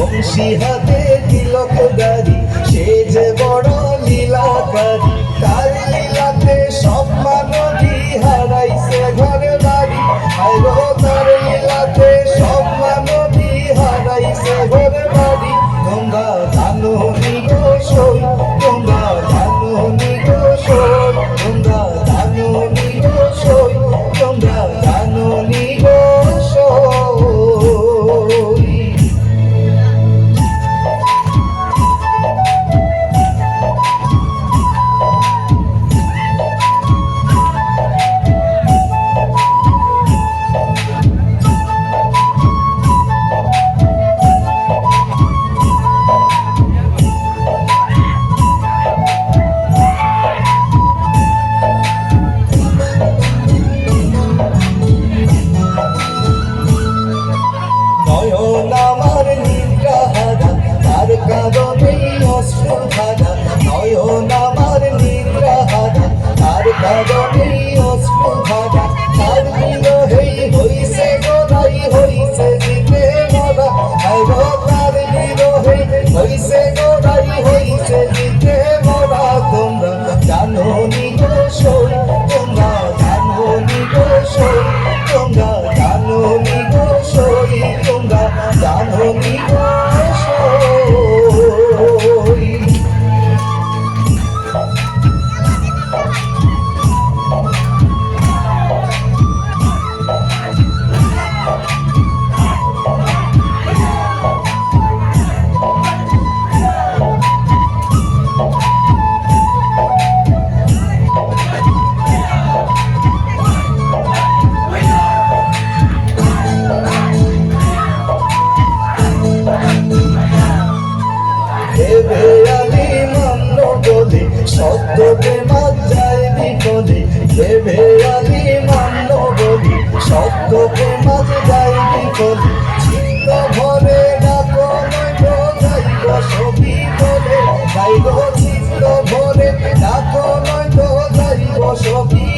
বংশী হাতে তিলক দারি, সে যে বড় লীলাকারী। তার লীলাতে সব মানবী হারাইছে ঘর বাড়ি। হায় গো তার লীলাতে সব মানবী হারাইছে ঘর বাড়ি। তোমরা জানো নি গো সই, তোমরা জানো নি গো সই, তোমরা জানো নি গো সই, তোমরা জানো নি গো সই। নয়ন আমার নিদ্রা হারা, তার কারণেই অশ্রু ধারা। নয়ন আমার নিদ্রা হারা, তার কারণেই অশ্রু ধারা। তার বিরহেই হইছে গোড়াই, হইছে জিতে মরা। হায় গো তার বিরহেই হইছে গোড়াই, হইছে জিতে মরা। তোমরা জানো নি গো সই, তোমরা জানো নি গো সই, তোমরা জানো নি গো সই, তোমরা জানো নি গো সই। ভেবে আমি মান্য বলে সত্য প্রেমাত যায় বিফলে। ভেবে আমি মান্য বলি সত্য প্রেমাত যায় বিফলে। চিত্ত ভরে ডাকো নয়তো যাইব সবই বলে। যাইব চিত্ত ভরে ডাকো নয়তো যাইব সবই